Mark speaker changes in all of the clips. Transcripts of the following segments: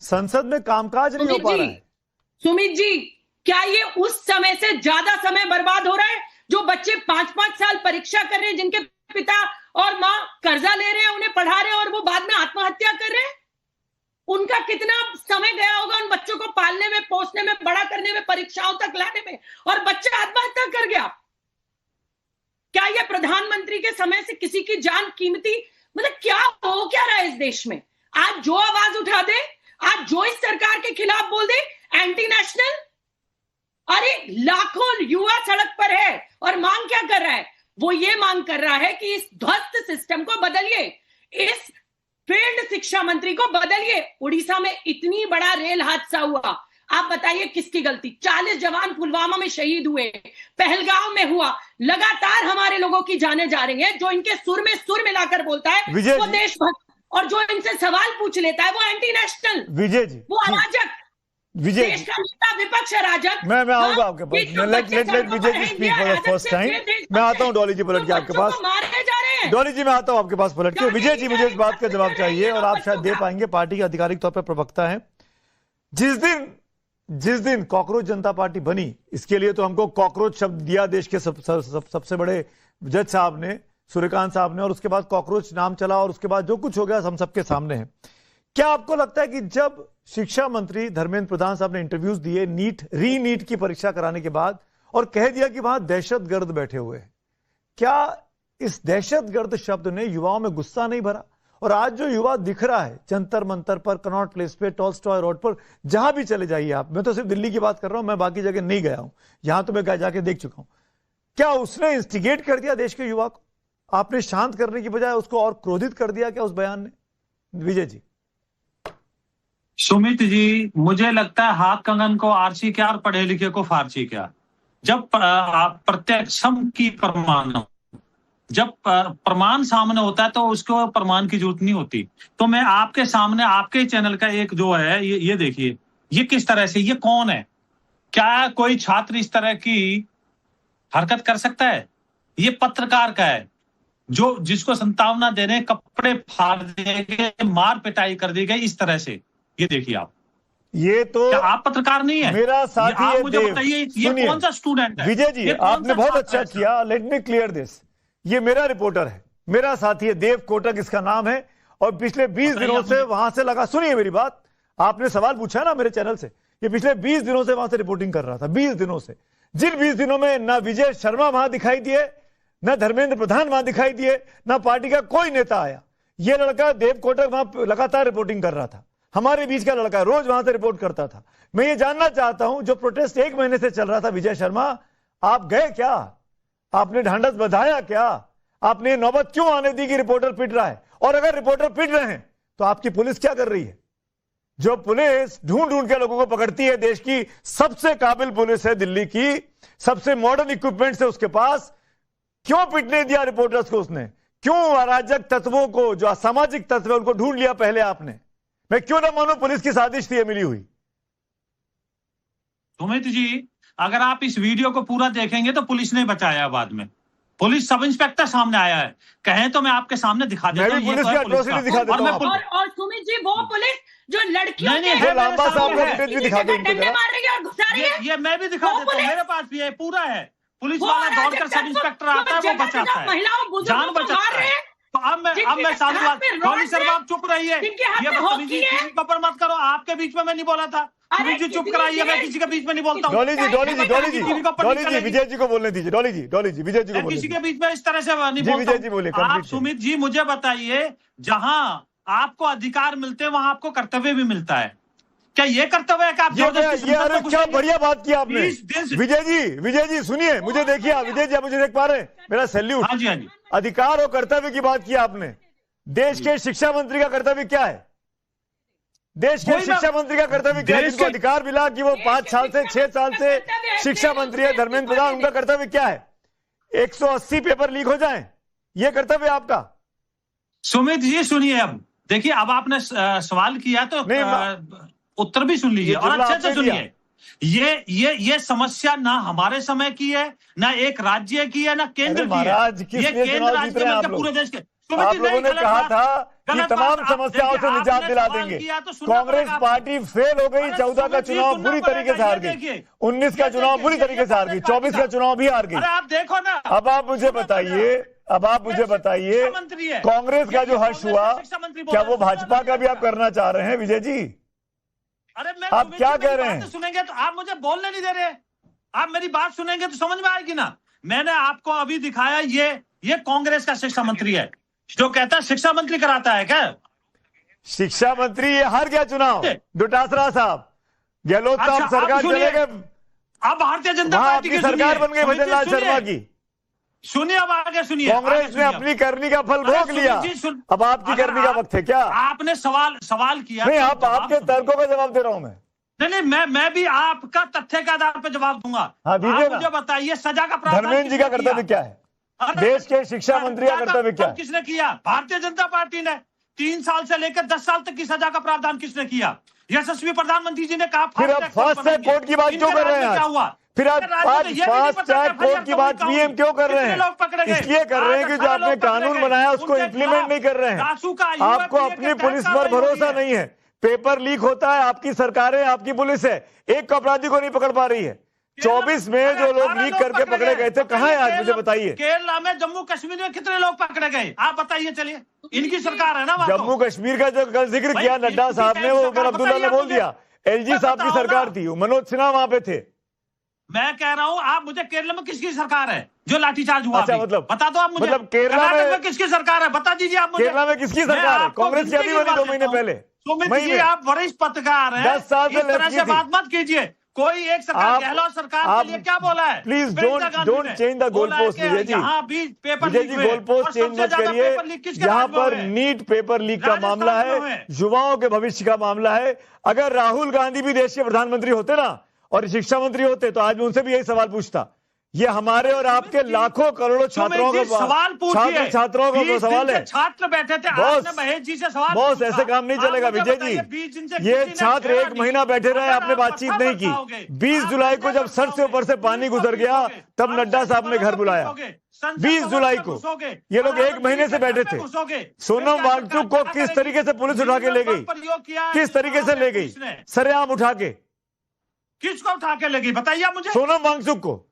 Speaker 1: संसद में कामकाज नहीं हो पा रहा है।
Speaker 2: सुमित जी, क्या ये उस समय से ज्यादा समय बर्बाद हो रहा है जो बच्चे 5-5 साल परीक्षा कर रहे हैं, जिनके पिता और माँ कर्जा ले रहे हैं, उन्हें पढ़ा रहे हैं और वो बाद में आत्महत्या कर रहे हैं? उनका कितना समय गया होगा उन बच्चों को पालने में, पोसने में, बड़ा करने में, परीक्षाओं तक लाने में, और बच्चा आत्महत्या कर गया। क्या यह प्रधानमंत्री के समय से किसी की जान कीमती? मतलब क्या हो क्या रहा है इस देश में? आज जो आवाज उठा दे, आज जो इस सरकार के खिलाफ बोल दे, एंटी नेशनल। अरे लाखों युवा सड़क पर है और मांग क्या कर रहा है? वो ये मांग कर रहा है कि इस ध्वस्त सिस्टम को बदलिए, इस फील्ड शिक्षा मंत्री को बदलिए। उड़ीसा में इतनी बड़ा रेल हादसा हुआ, आप बताइए किसकी गलती? 40 जवान पुलवामा में शहीद हुए, पहलगांव में हुआ, लगातार हमारे लोगों की जानें जा रही हैं। जो इनके सुर में सुर मिलाकर बोलता है वो देशभक्त, और जो इनसे सवाल पूछ लेता है वो एंटी नेशनल,
Speaker 1: विजय जी,
Speaker 2: वो अराजक,
Speaker 1: विजय
Speaker 2: देश का नेता, विपक्ष अराजक।
Speaker 1: मैं आऊंगा आपके पास। Let Vijay ji speak for the first time. मैं आता हूं डॉली जी पलट के आपके पास।
Speaker 2: मारे जा रहे हैं।
Speaker 1: डॉली जी मैं आता हूं आपके पास पलट के। विजय जी मुझे इस बात का जवाब चाहिए और आप शायद दे पाएंगे, पार्टी के आधिकारिक तौर पर प्रवक्ता हैं। जिस दिन कॉकरोच जनता पार्टी बनी, इसके लिए तो हमको कॉकरोच शब्द दिया देश के सबसे बड़े जज साहब ने, सूर्यकांत साहब ने, और उसके बाद कॉकरोच नाम चला और उसके बाद जो कुछ हो गया हम सबके सामने है। क्या आपको लगता है कि जब शिक्षा मंत्री धर्मेंद्र प्रधान साहब ने इंटरव्यूज दिए नीट की परीक्षा कराने के बाद और कह दिया कि वहां दहशतगर्द बैठे हुए हैं, क्या इस दहशतगर्द शब्द ने युवाओं में गुस्सा नहीं भरा? और आज जो युवा दिख रहा है जंतर मंतर पर, कनॉट प्लेस पे, टॉलस्टॉय रोड पर, जहां भी चले जाइए आप, मैं तो सिर्फ दिल्ली की बात कर रहा हूं, मैं बाकी जगह नहीं गया हूं, यहां तो मैं जाके देख चुका हूं। क्या उसने इंस्टिगेट कर दिया देश के युवा को? आपने शांत करने की बजाय उसको और क्रोधित कर दिया क्या उस बयान ने? विजय जी।
Speaker 3: सुमित जी, मुझे लगता है हाथ कंगन को आरसी क्या और पढ़े लिखे को फारसी क्या। जब आप प्रत्यक्षम की प्रमाण, जब प्रमाण सामने होता है तो उसको प्रमाण की जरूरत नहीं होती। तो मैं आपके सामने आपके चैनल का एक जो है ये देखिए, ये किस तरह से, ये कौन है? क्या कोई छात्र इस तरह की हरकत कर सकता है? ये पत्रकार का है जो जिसको संतावना देने, कपड़े फाड़ दिए गए, मार पिटाई कर दी गई इस तरह से। ये देखिए आप,
Speaker 1: ये तो
Speaker 3: क्या आप पत्रकार नहीं है?
Speaker 1: मेरा साथी
Speaker 3: आप
Speaker 1: है
Speaker 3: मुझे बताइए, ये कौन सा स्टूडेंट है?
Speaker 1: विजय जी आपने बहुत अच्छा किया। Let me clear this. ये मेरा रिपोर्टर है, मेरा साथी है, देव कोटक इसका नाम है, और पिछले 20 दिनों से वहां से लगा, सुनिए मेरी बात, आपने सवाल पूछा ना मेरे चैनल से, ये पिछले 20 दिनों से वहां से रिपोर्टिंग कर रहा था। 20 दिनों से, जिन 20 दिनों में ना विजय शर्मा वहां दिखाई दिए, ना धर्मेंद्र प्रधान वहां दिखाई दिए, ना पार्टी का कोई नेता आया। ये लड़का देव कोटक वहां लगातार रिपोर्टिंग कर रहा था, हमारे बीच का लड़का, रोज वहां से रिपोर्ट करता था। मैं ये जानना चाहता हूं, जो प्रोटेस्ट 1 महीने से चल रहा था, विजय शर्मा आप गए क्या? आपने ढांढस बंधाया क्या? आपने नौबत क्यों आने दी कि रिपोर्टर पिट रहा है? और अगर रिपोर्टर पिट रहे हैं तो आपकी पुलिस क्या कर रही है? जो पुलिस ढूंढ ढूंढ के लोगों को पकड़ती है, देश की सबसे काबिल पुलिस है दिल्ली की, सबसे मॉडर्न इक्विपमेंट्स है उसके पास, क्यों पिटने दिया रिपोर्टर्स को उसने? क्यों अराजक तत्वों को, जो असामाजिक तत्व है, उनको ढूंढ लिया पहले आपने? मैं क्यों ना मानूं पुलिस की साजिश थी ये मिली हुई।
Speaker 3: सुमित जी, अगर आप इस वीडियो को पूरा देखेंगे तो पुलिस ने बचाया। बाद में पुलिस सब इंस्पेक्टर सामने आया है, कहें तो मैं आपके सामने दिखा देता हूं।
Speaker 2: और सुमित जी, वो पुलिस जो लड़कियों
Speaker 3: ये मैं भी दिखा देता हूँ, मेरे पास भी है, पूरा है। पुलिस वाला दौड़कर सब इंस्पेक्टर आता है, वो बचाता है, जान बचाता है। तो अब मैं सारी बात, डॉली शर्मा आप चुप रहिए, ये बदतमीजी पर मत करो। आपके बीच में मैं नहीं बोला था, जी चुप कराइए, मैं किसी के बीच में नहीं बोलता हूँ।
Speaker 1: डॉली जी विजय जी को बोलने दीजिए। डॉली जी विजय जी को,
Speaker 3: किसी के बीच में इस तरह से नहीं बोलता।
Speaker 1: विजय जी बोले।
Speaker 3: आप सुमित जी मुझे बताइए, जहां आपको अधिकार मिलते हैं वहां आपको कर्तव्य भी मिलता है। क्या ये कर्तव्य है कि आप
Speaker 1: क्या बढ़िया बात की आपने विजय जी सुनिए, मुझे देखिए आप, विजय जी आप मुझे देख पा रहे हैं, मेरा सैल्यूट।
Speaker 3: हाँ जी,
Speaker 1: अधिकार और कर्तव्य की बात की आपने। देश के शिक्षा मंत्री का कर्तव्य क्या है? देश के शिक्षा मंत्री का कर्तव्य क्या है? जिसको अधिकार मिला कि वो 5 साल से 6 साल से शिक्षा मंत्री है, धर्मेंद्र प्रधान, उनका कर्तव्य क्या है? 180 पेपर लीक हो जाएं, ये कर्तव्य आपका।
Speaker 3: सुमित जी सुनिए, अब देखिए, अब आपने सवाल किया तो उत्तर भी सुन लीजिए और अच्छे से सुनिए। ये समस्या ना हमारे समय की है, ना एक राज्य की है, ना केंद्र की है। ये केंद्र राज्य में पूरे देश के।
Speaker 1: आप लोगों ने कहा था कि तमाम समस्याओं से निजात दिला देंगे। कांग्रेस पार्टी फेल हो गई, 14 का चुनाव बुरी तरीके से हार गई, 19 का चुनाव बुरी तरीके से हार गई, 24 का चुनाव भी हार गई।
Speaker 3: आप देखो ना,
Speaker 1: अब आप मुझे बताइए, कांग्रेस का जो हर्ष हुआ, क्या वो भाजपा का भी आप करना चाह रहे हैं विजय जी?
Speaker 3: अरे मैं
Speaker 1: आप क्या कह रहे हैं?
Speaker 3: सुनेंगे तो आप मुझे बोलने नहीं दे रहे। आप मेरी बात सुनेंगे तो समझ में आएगी ना। मैंने आपको अभी दिखाया, ये कांग्रेस का शिक्षा मंत्री है जो कहता है शिक्षा मंत्री कराता है क्या?
Speaker 1: शिक्षा मंत्री ये हार गया चुनाव, डोटासरा साहब, गहलोत साहब
Speaker 3: अच्छा,
Speaker 1: सरकार चले गए,
Speaker 3: अब भारतीय जनता
Speaker 1: वहां
Speaker 3: पार्टी
Speaker 1: आपकी
Speaker 3: की
Speaker 1: सरकार बन गई भजन लाल शर्मा की।
Speaker 3: सुनिए, अब आगे सुनिए।
Speaker 1: कांग्रेस ने अपनी करनी का फल भोग लिया, अब आपकी करनी का वक्त है क्या?
Speaker 3: आपने सवाल किया,
Speaker 1: नहीं, आप आपके तर्कों का जवाब दे रहा हूं मैं।
Speaker 3: नहीं, मैं भी आपका तथ्य के आधार पर जवाब दूंगा।
Speaker 1: हाँ, दीजिए ना।
Speaker 3: मुझे बताइए, सजा का प्रावधान
Speaker 1: धर्मेंद्र जी का कर्तव्य क्या है? देश के शिक्षा मंत्री का कर्तव्य क्या है?
Speaker 3: किसने किया? भारतीय जनता पार्टी ने। 3 साल से लेकर 10 साल तक की सजा का प्रावधान किसने किया? यशस्वी प्रधानमंत्री जी ने कहा।
Speaker 1: फिर आप फास्ट ट्रैक कोर्ट की बात क्यों कर रहे हैं?
Speaker 3: क्या हुआ?
Speaker 1: फिर आप फास्ट ट्रैक कोर्ट की बात पीएम क्यों कर रहे हैं? इसलिए कर रहे हैं कि जो आपने कानून बनाया उसको इम्प्लीमेंट नहीं कर रहे हैं। आपको अपनी पुलिस पर भरोसा नहीं है। पेपर लीक होता है, आपकी सरकारें, आपकी पुलिस है, एक अपराधी को नहीं पकड़ पा रही है। 24 में जो लोग लीक करके पकड़े गए थे, कहां है आज? मुझे बताइए।
Speaker 3: केरला में, जम्मू कश्मीर में कितने लोग पकड़े गए? आप बताइए। चलिए, इनकी सरकार है ना।
Speaker 1: जम्मू कश्मीर का जो कल जिक्र किया नड्डा साहब ने, वो उमर अब्दुल्ला ने बोल दिया, एलजी साहब की सरकार थी, मनोज सिन्हा वहां पे थे।
Speaker 3: मैं कह रहा हूं, आप मुझे केरला में किसकी सरकार है जो लाठीचार्ज हुआ?
Speaker 1: अच्छा, मतलब
Speaker 3: बता दो आप मुझे।
Speaker 1: मतलब केरला में
Speaker 3: किसकी सरकार है, बता दीजिए आप मुझे।
Speaker 1: केरला में किसकी सरकार है? कांग्रेस की अभी बनी 2 महीने पहले।
Speaker 3: सुमित जी, आप वरिष्ठ पत्रकार हैं,
Speaker 1: 10 साल से
Speaker 3: इस तरह से बात मत कीजिए। कोई एक सरकार, गहलोत सरकार के लिए क्या बोला है?
Speaker 1: Please don't change the goal post Vijay ji.
Speaker 3: यहाँ भी paper
Speaker 1: Vijay ji, goal post change मत करिए। यहाँ पर नीट पेपर लीक का मामला है, युवाओं के भविष्य का मामला है। अगर राहुल गांधी भी देश के प्रधानमंत्री होते ना और शिक्षा मंत्री होते, तो आज मैं उनसे भी यही सवाल पूछता। ये हमारे और आपके लाखों करोड़ों छात्रों का
Speaker 3: सवाल पूछिए।
Speaker 1: छात्रों का सवाल है।
Speaker 3: छात्र बैठे थे, आपने महेश जी से सवाल
Speaker 1: बॉस, ऐसे काम नहीं चलेगा विजय जी। ये छात्र 1 महीना बैठे रहे, आपने बातचीत नहीं की। 20 जुलाई को जब सर से ऊपर से पानी गुजर गया, तब नड्डा साहब ने घर बुलाया। 20 जुलाई को ये लोग 1 महीने से बैठे थे। सोनम वांगचुक को किस तरीके से पुलिस उठा के ले गई? किस तरीके से ले गई? सरेआम उठा के।
Speaker 3: किसको उठा के ले गई बताइए आप मुझे।
Speaker 1: सोनम वांगचुक को।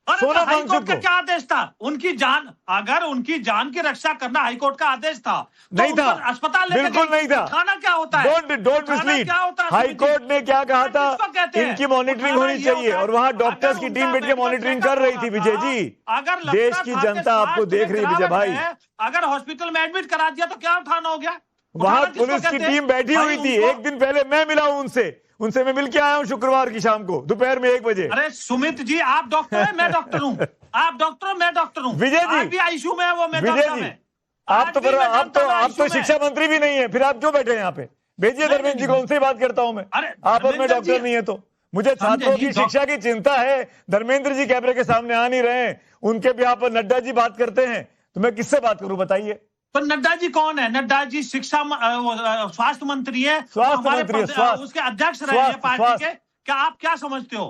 Speaker 3: सोनम वांगचुक का क्या आदेश था? उनकी जान, अगर उनकी जान की रक्षा करना हाईकोर्ट का आदेश था,
Speaker 1: नहीं था,
Speaker 3: अस्पताल
Speaker 1: बिल्कुल नहीं था।
Speaker 3: खाना क्या होता है?
Speaker 1: Don't mislead. हाईकोर्ट ने क्या कहा था? इनकी मॉनिटरिंग होनी चाहिए, और वहां डॉक्टर्स की टीम बैठ के मॉनिटरिंग कर रही थी विजय जी।
Speaker 3: अगर
Speaker 1: देश की जनता आपको देख रही है विजय भाई।
Speaker 3: अगर हॉस्पिटल में एडमिट करा दिया तो क्या उठाना हो गया?
Speaker 1: वहां पुलिस की टीम बैठी हुई थी। 1 दिन पहले मैं मिला हूं उनसे मैं मिल के आया हूं शुक्रवार की शाम को, दोपहर में 1 बजे।
Speaker 3: अरे सुमित जी, आप डॉक्टर हैं, मैं डॉक्टर हूं। आप डॉक्टर हो, मैं डॉक्टर हूं।
Speaker 1: विजय जी
Speaker 3: भी आईसीयू में है, वो मैं
Speaker 1: विजय जी, आप तो शिक्षा मंत्री भी नहीं है, फिर आप क्यों बैठे हैं यहाँ पे? भेजिए धर्मेंद्र जी को, उनसे बात करता हूं मैं। आप और मैं डॉक्टर नहीं है तो मुझे छात्रों की शिक्षा की चिंता है। धर्मेंद्र जी कैमरे के सामने आ नहीं रहे, उनके भी आप नड्डा जी बात करते हैं, तो मैं किससे बात करूं बताइए?
Speaker 3: तो नड्डा जी कौन है? नड्डा जी स्वास्थ्य मंत्री है, उसके अध्यक्ष रहे हैं पार्टी के। क्या आप क्या समझते हो,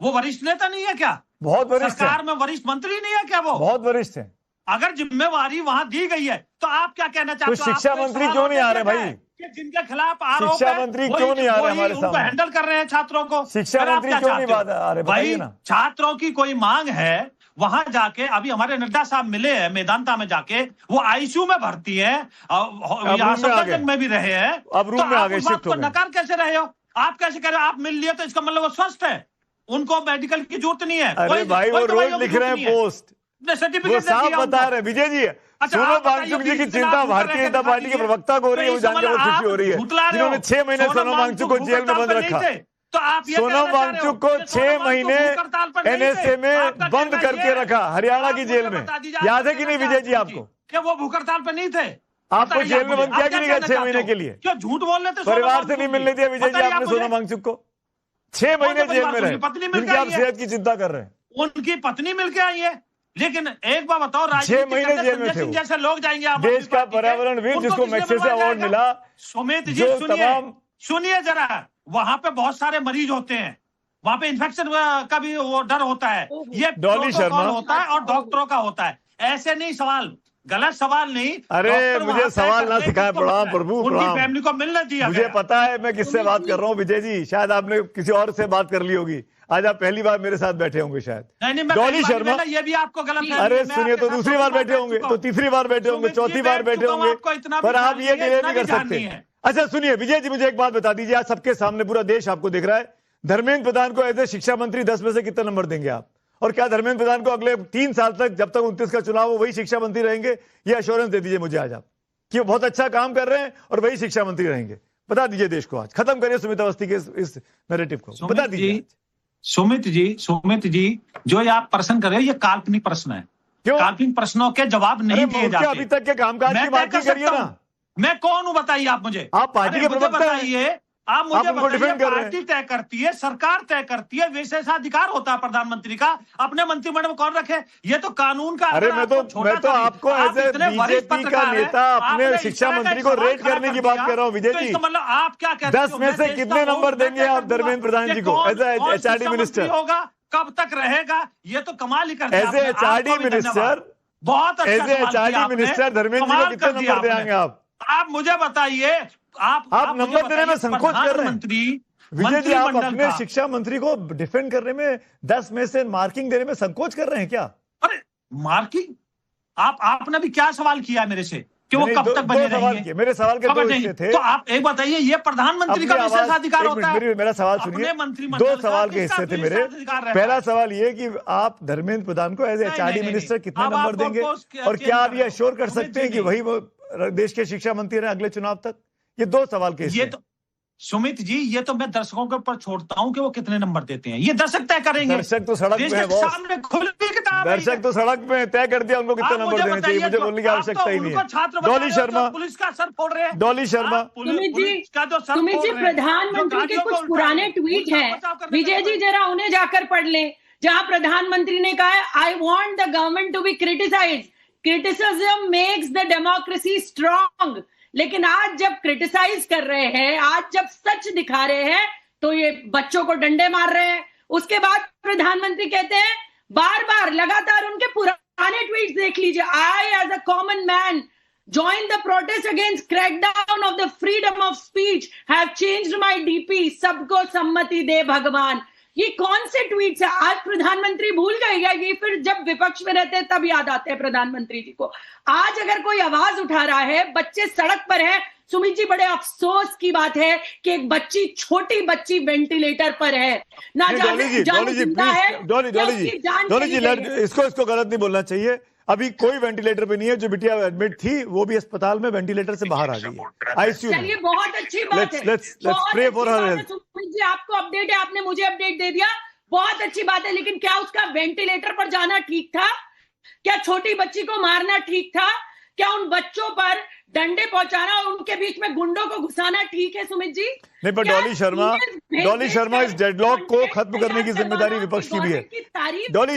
Speaker 3: वो वरिष्ठ नेता नहीं है क्या?
Speaker 1: बहुत वरिष्ठ
Speaker 3: सरकार में वरिष्ठ मंत्री नहीं है क्या? वो
Speaker 1: बहुत वरिष्ठ है।
Speaker 3: अगर जिम्मेवारी वहां दी गई है तो आप क्या कहना चाहते हो?
Speaker 1: तो शिक्षा मंत्री क्यों नहीं आ रहे भाई?
Speaker 3: जिनके खिलाफ आरोप है,
Speaker 1: शिक्षा मंत्री क्यों नहीं आ रहे हमारे सामने?
Speaker 3: हैंडल कर रहे हैं छात्रों को।
Speaker 1: शिक्षा मंत्री क्यों नहीं आ रहे भाई?
Speaker 3: छात्रों की कोई मांग है, वहां जाके अभी हमारे नड्डा साहब मिले हैं मेदांता में जाके, वो आईसीयू में भर्ती है, सफदरजंग में भी रहे हैं।
Speaker 1: अब रूम में आ गए, शिफ्ट हो गए।
Speaker 3: नकार कैसे रहे हो? आप कैसे कह रहे हो? आप मिल लिए तो इसका मतलब वो स्वस्थ है, उनको मेडिकल की जरूरत नहीं है।
Speaker 1: अरे भाई, वो रोज लिख रहे हैं पोस्ट, वो साफ बता रहे विजय जी। सोनम वांगचुक जी की चिंता भारतीय जनता पार्टी के प्रवक्ता को हो रही है, वो जानकर बहुत खुशी हो रही है, जिन्होंने 6 महीने सोनम वांगचुक को जेल में बंद रखा।
Speaker 3: तो आप
Speaker 1: सोनम वांगचुक को 6 महीने एनएसए में बंद करके रखा, हरियाणा की जेल में। याद है कि नहीं विजय जी आपको?
Speaker 3: क्या वो भूख हड़ताल पे नहीं थे?
Speaker 1: आपको जेल में बंद किया कि नहीं गया 6 महीने के लिए?
Speaker 3: क्या झूठ बोल रहे थे?
Speaker 1: परिवार से नहीं मिलने दिया विजय जी आपने सोनम वांगचुक को। 6 महीने जेल में रहे, जिनकी आप सेहत की चिंता कर रहे हैं।
Speaker 3: उनकी पत्नी मिलके आई है, लेकिन एक बार बताओ,
Speaker 1: 6 महीने जेल में थे
Speaker 3: जैसे लोग जाएंगे।
Speaker 1: देश का पर्यावरणवीर जिसको मैग्सेसे अवार्ड मिला।
Speaker 3: सुमित जी सुनिए जरा, वहां पे बहुत सारे मरीज होते हैं, वहां पे इन्फेक्शन का भी वो डर होता है। ये
Speaker 1: डॉली शर्मा
Speaker 3: होता है और डॉक्टरों का होता है। ऐसे नहीं सवाल, गलत सवाल नहीं।
Speaker 1: अरे
Speaker 3: डॉक्टर
Speaker 1: मुझे
Speaker 3: वहां तय
Speaker 1: सवाल ना
Speaker 3: करते हैं
Speaker 1: सिखाएं,
Speaker 3: किसको
Speaker 1: प्रणाम
Speaker 3: मिलना है।
Speaker 1: प्रभु,
Speaker 3: उनकी
Speaker 1: प्रणाम।
Speaker 3: फैमिली को मिलना दिया
Speaker 1: मुझे
Speaker 3: गया।
Speaker 1: पता है मैं किससे बात कर रहा हूँ विजय जी, शायद आपने किसी और से बात कर ली होगी। आज आप पहली बार मेरे साथ बैठे होंगे शायद।
Speaker 3: नहीं, मैं
Speaker 1: डॉली
Speaker 3: पहली बार
Speaker 1: शर्मा,
Speaker 3: मिला, ये भी आपको गलत है।
Speaker 1: अरे
Speaker 3: मैं
Speaker 1: सुनिए,
Speaker 3: आपके
Speaker 1: तो
Speaker 3: साथ
Speaker 1: दूसरी
Speaker 3: दो
Speaker 1: बार
Speaker 3: बार
Speaker 1: बैठे होंगे,
Speaker 3: चुका
Speaker 1: तो
Speaker 3: हूं।
Speaker 1: तीसरी बार बैठे होंगे,
Speaker 3: सुमित जी,
Speaker 1: चौथी बार
Speaker 3: बैठ
Speaker 1: बैठे
Speaker 3: चुका हूं,
Speaker 1: होंगे,
Speaker 3: आपको इतना भी
Speaker 1: पर आप
Speaker 3: ध्यान
Speaker 1: ये
Speaker 3: नहीं है,
Speaker 1: डिले
Speaker 3: इतना
Speaker 1: नहीं कर
Speaker 3: भी ध्यान
Speaker 1: सकते।
Speaker 3: नहीं है।
Speaker 1: अच्छा सुनिए विजय जी, मुझे एक बात बता दीजिए, आज सबके सामने पूरा देश आपको देख रहा है, धर्मेंद्र प्रधान को एज ए शिक्षा मंत्री 10 में से कितना नंबर देंगे आप? और क्या धर्मेंद्र प्रधान को अगले 3 साल तक, जब तक 29 का चुनाव हो, वही शिक्षा मंत्री रहेंगे? ये एश्योरेंस दे दीजिए मुझे आज आप कि वो बहुत अच्छा काम कर रहे हैं और वही शिक्षा मंत्री रहेंगे। बता दीजिए देश को आज, खत्म करिए सुमित अवस्थी के इस नैरेटिव को, बता दीजिए।
Speaker 3: सुमित जी, जो ये आप प्रश्न कर रहे हो, ये काल्पनिक प्रश्न है।
Speaker 1: क्यों?
Speaker 3: काल्पनिक प्रश्नों के जवाब नहीं दिए जाते।
Speaker 1: अभी तक के कामकाज की बात नहीं करिए ना।
Speaker 3: मैं कौन हूं बताइए आप मुझे।
Speaker 1: आप पार्टी के प्रवक्ता हैं।
Speaker 3: बताइए, आप मुझे
Speaker 1: उनको
Speaker 3: बताइए,
Speaker 1: डिफेंड कर रहे हैं।
Speaker 3: पार्टी तय करती है, सरकार तय करती है, विशेषाधिकार होता है प्रधानमंत्री का अपने मंत्रिमंडल में कौन रखे। ये तो कानून का।
Speaker 1: अरे मैं तो आपको एज ए बीजेपी का नेता अपने शिक्षा मंत्री को रेट करने की बात कर रहा हूँ विजय जी।
Speaker 3: मतलब आप क्या कहते हो?
Speaker 1: 10 में से कितने नंबर देंगे आप धर्मेंद्र प्रधान जी को एज ए एचआरडी मिनिस्टर?
Speaker 3: होगा, कब तक रहेगा, ये तो कमाल ही करते हैं।
Speaker 1: एज ए एचआरडी मिनिस्टर,
Speaker 3: बहुत अच्छा
Speaker 1: as a HRD minister Dharmendra ji को कितने नंबर देंगे आप?
Speaker 3: आप मुझे बताइए। आप
Speaker 1: नंबर देने में संकोच कर रहे हैं विजय जी। आप
Speaker 3: मंत्रिमंडल
Speaker 1: अपने
Speaker 3: का
Speaker 1: शिक्षा मंत्री को डिफेंड करने में 10 में से मार्किंग देने में संकोच कर रहे हैं क्या?
Speaker 3: अरे मार्किंग, आपने भी क्या सवाल किया मेरे से कि वो कब तक बने रहेंगे?
Speaker 1: मेरे सवाल के दो हिस्से थे।
Speaker 3: तो आप एक बताइए, ये प्रधानमंत्री का विशेषाधिकार होता है।
Speaker 1: मेरा सवाल सुनिए, 2 सवाल के हिस्से थे मेरे। पहला सवाल ये कि आप धर्मेंद्र प्रधान को एज एचआरडी मिनिस्टर कितने नंबर देंगे, और क्या आप ये अश्योर कर सकते हैं कि वही वो देश के शिक्षा मंत्री रहे अगले चुनाव तक? ये 2 सवाल के हिस्से।
Speaker 3: तो सुमित जी, ये तो मैं दर्शकों के ऊपर छोड़ता हूं कि वो कितने नंबर देते हैं। ये दर्शक तय करेंगे।
Speaker 1: दर्शक तो सड़क पे है बॉस,
Speaker 3: सामने खुली किताब है।
Speaker 1: दर्शक तो सड़क पे तय कर दिया उनको कितना नंबर देने चाहिए। मुझे बोलने की आवश्यकता ही नहीं है। डॉली शर्मा,
Speaker 3: पुलिस का सर फोड़ रहे हैं।
Speaker 1: डॉली शर्मा,
Speaker 2: सुमित जी, प्रधानमंत्री के कुछ पुराने ट्वीट हैं, विजय जी जरा उन्हें जाकर पढ़ लें, जहां प्रधानमंत्री ने कहा है, I want the government to be criticised, criticism makes the democracy strong. लेकिन आज जब क्रिटिसाइज कर रहे हैं, आज जब सच दिखा रहे हैं, तो ये बच्चों को डंडे मार रहे हैं। उसके बाद प्रधानमंत्री कहते हैं, बार बार लगातार उनके पुराने ट्वीट्स देख लीजिए, I as a common man join the protest against crackdown of the freedom of speech, have changed my DP, सबको सम्मति दे भगवान। ये कौन से ट्वीट्स है? आज प्रधानमंत्री भूल गए क्या? ये फिर जब विपक्ष में रहते हैं तब याद आते हैं प्रधानमंत्री जी को। आज अगर कोई आवाज उठा रहा है, बच्चे सड़क पर है, सुमित जी बड़े अफसोस की बात है कि एक बच्ची, छोटी बच्ची वेंटिलेटर पर है, ना जाने जिंदा है।
Speaker 1: डॉली जी, इसको गलत नहीं बोलना चाहिए। अभी कोई वेंटिलेटर पे नहीं है। जो बिटिया एडमिट थी वो भी अस्पताल में वेंटिलेटर से बाहर आ गई है, आईसीयू में।
Speaker 2: चलिए, बहुत अच्छी बात है।
Speaker 1: Let's pray for her health.
Speaker 2: Sumit ji, आपको अपडेट है, आपने मुझे अपडेट दे दिया, बहुत अच्छी बात है। लेकिन क्या उसका वेंटिलेटर पर जाना ठीक था? क्या छोटी बच्ची को मारना ठीक था? क्या उन बच्चों पर डंडे पहुंचाना और उनके बीच में गुंडों को घुसाना ठीक है सुमित जी?
Speaker 1: नहीं, पर डॉली शर्मा इस डेडलॉक को खत्म करने की जिम्मेदारी विपक्ष की भी है। डॉली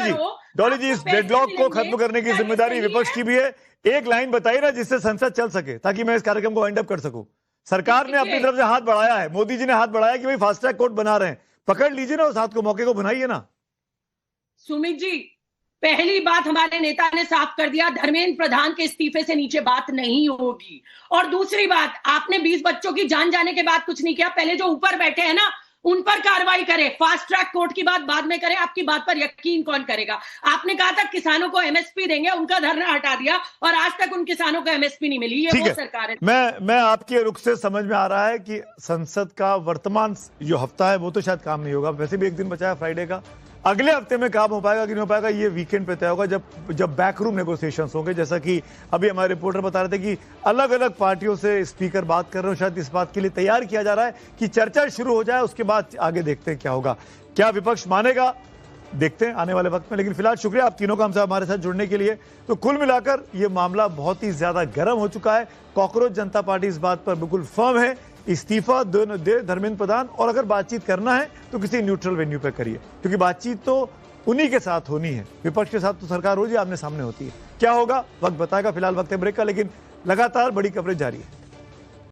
Speaker 1: जी, इस डेडलॉक को खत्म करने की जिम्मेदारी विपक्ष की भी है। एक लाइन बताइए ना जिससे संसद चल सके, ताकि मैं इस कार्यक्रम को एंड अप कर सकूं। सरकार ने अपनी तरफ से हाथ बढ़ाया है, मोदी जी ने हाथ बढ़ाया कि भाई फास्ट ट्रैक कोर्ट बना रहे हैं, पकड़ लीजिए ना उस हाथ को, मौके को बनाइए ना।
Speaker 2: सुमित जी, पहली बात हमारे नेता ने साफ कर दिया, धर्मेंद्र प्रधान के इस्तीफे से नीचे बात नहीं होगी। और दूसरी बात, आपने 20 बच्चों की जान जाने के बाद कुछ नहीं किया। पहले जो ऊपर बैठे हैं ना, उन पर कार्रवाई करें। फास्ट ट्रैक कोर्ट की बात बाद में करें। आपकी बात पर यकीन कौन करेगा? आपने कहा था किसानों को एमएसपी देंगे, उनका धरना हटा दिया और आज तक उन किसानों को एमएसपी नहीं मिली। ये वो सरकार है।
Speaker 1: मैं आपके रुख से समझ में आ रहा है कि संसद का वर्तमान जो हफ्ता है वो तो शायद काम नहीं होगा। वैसे भी एक दिन बचा है फ्राइडे का। अगले हफ्ते में काम हो पाएगा कि नहीं हो पाएगा, ये वीकेंड पे तय होगा, जब बैकरूम नेगोशिएशंस होंगे। जैसा कि अभी हमारे रिपोर्टर बता रहे थे कि अलग अलग पार्टियों से स्पीकर बात कर रहे हो, शायद इस बात के लिए तैयार किया जा रहा है कि चर्चा शुरू हो जाए, उसके बाद आगे देखते हैं क्या होगा। क्या विपक्ष मानेगा, देखते हैं आने वाले वक्त में। लेकिन फिलहाल शुक्रिया आप तीनों का हमसे हमारे साथ जुड़ने के लिए। तो कुल मिलाकर ये मामला बहुत ही ज्यादा गर्म हो चुका है। कॉकरोच जनता पार्टी इस बात पर बिल्कुल फर्म है, इस्तीफा दे धर्मेंद्र प्रधान, और अगर बातचीत करना है तो किसी न्यूट्रल वेन्यू पर करिए, क्योंकि बातचीत तो उन्हीं के साथ होनी है। विपक्ष के साथ तो सरकार रोज ही आमने सामने होती है। क्या होगा वक्त बताएगा। फिलहाल वक्त है ब्रेक का, लेकिन लगातार बड़ी कवरेज जारी है।